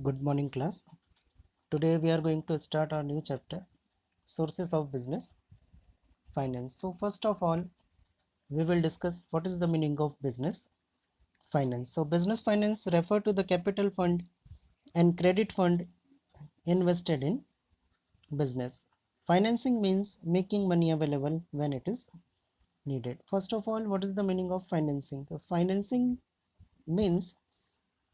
Good morning, class. Today we are going to start our new chapter, Sources of Business Finance. So, first of all, we will discuss what is the meaning of business finance. So, business finance refer to the capital fund and credit fund invested in business. Financing means making money available when it is needed. First of all, what is the meaning of financing? The financing means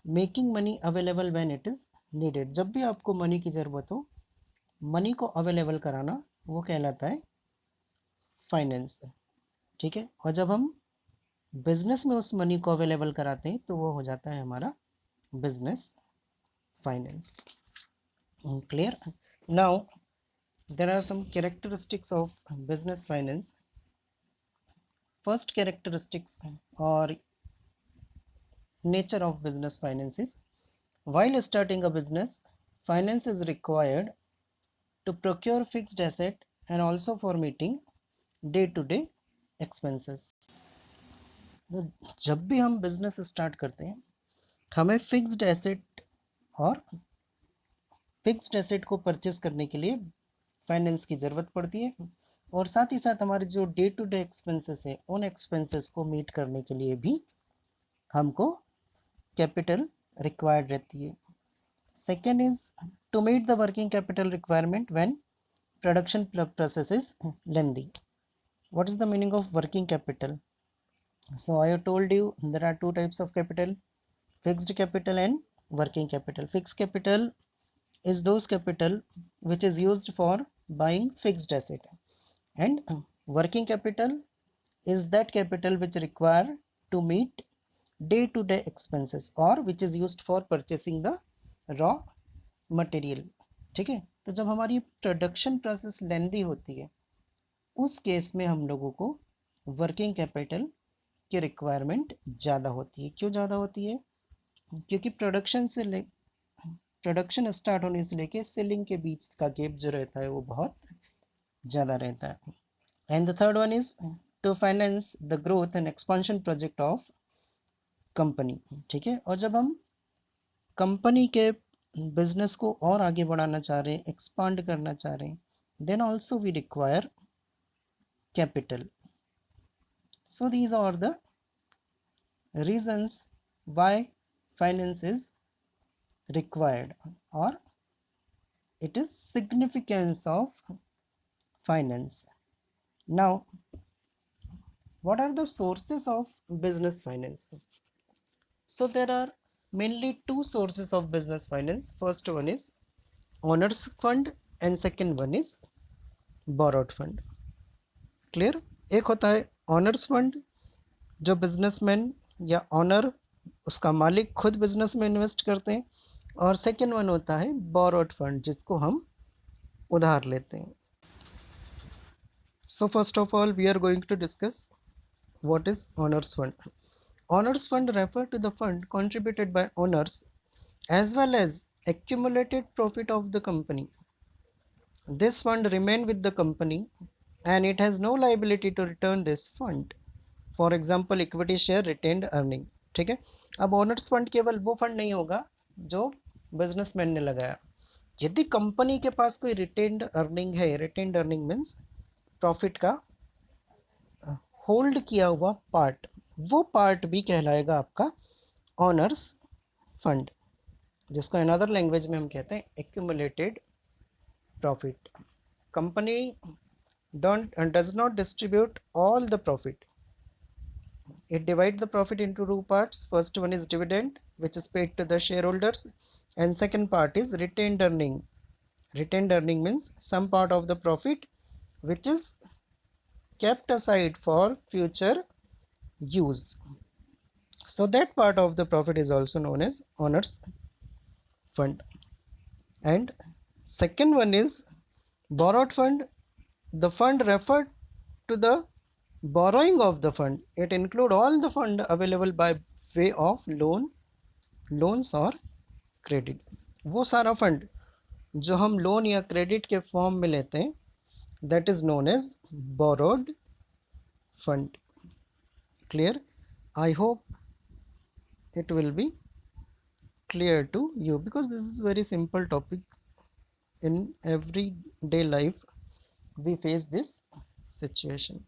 making money available when it is needed. जब भी आपको money की ज़रूरत हो, money को available कराना वो कहलाता है फाइनेंस. ठीक है. और जब हम बिजनेस में उस मनी को अवेलेबल कराते हैं तो वो हो जाता है हमारा business finance. Clear. Now there are some characteristics of business finance. First characteristics और nature of business finance is, while starting a business, finance is required to procure fixed asset and also for meeting day to day expenses. तो जब भी हम business start करते हैं हमें fixed asset को purchase करने के लिए फाइनेंस की ज़रूरत पड़ती है और साथ ही साथ हमारे जो डे टू डे एक्सपेंसेस है उन एक्सपेंसेस को मीट करने के लिए भी हमको कैपिटल रिक्वायर्ड रहती है. Second is to meet the working capital requirement when production process is lengthy. What is the meaning of working capital? So I have told you there are two types of capital, fixed capital and working capital. Fixed capital is those capital which is used for buying fixed asset, and working capital is that capital which require to meet day to day expenses or which is used for purchasing the raw material. ठीक है. तो जब हमारी production process लेंदी होती है उस case में हम लोगों को वर्किंग कैपिटल की रिक्वायरमेंट ज़्यादा होती है. क्यों ज़्यादा होती है? क्योंकि प्रोडक्शन स्टार्ट होने से लेके सेलिंग के बीच का गैप जो रहता है वो बहुत ज़्यादा रहता है. And the third one is to finance the growth and expansion project of company. ठीक है. और जब हम कंपनी के बिजनेस को और आगे बढ़ाना चाह रहे हैं, एक्सपांड करना चाह रहे हैं, then also we require capital. So these are the reasons why finance is required और it is significance of finance. Now, what are the sources of business finance? So there are mainly two sources of business finance. First one is owners fund and second one is borrowed fund. Clear. एक होता है owner's fund जो businessman या owner उसका मालिक खुद business में invest करते हैं, और सेकेंड वन होता है बोरोड फंड जिसको हम उधार लेते हैं. So first of all we are going to discuss what is owners fund. Owners fund refer to the fund contributed by owners as well as accumulated profit of the company. This fund remain with the company and it has no liability to return this fund. For example equity share retained earning. ठीक है. अब owner's fund केवल वो fund नहीं होगा जो businessman ने लगाया. यदि कंपनी के पास कोई रिटेन्ड अर्निंग है, रिटेन्ड अर्निंग मीन्स प्रॉफिट का होल्ड किया हुआ पार्ट, वो पार्ट भी कहलाएगा आपका ऑनर्स फंड, जिसको अनदर लैंग्वेज में हम कहते हैं accumulated profit. Company does not distribute all the profit. It divides the profit into two parts. First one is dividend, which is paid to the shareholders, and second part is retained earning. Retained earning means some part of the profit which is kept aside for future use. So that part of the profit is also known as owners fund. And second one is borrowed fund. The fund referred to the borrowing of the fund. It include all the fund available by way of loans or credit. वो सारा fund जो हम loan या credit के form में लेते हैं that is known as borrowed fund. Clear? I hope it will be clear to you, because this is very simple topic. In everyday life we face this situation.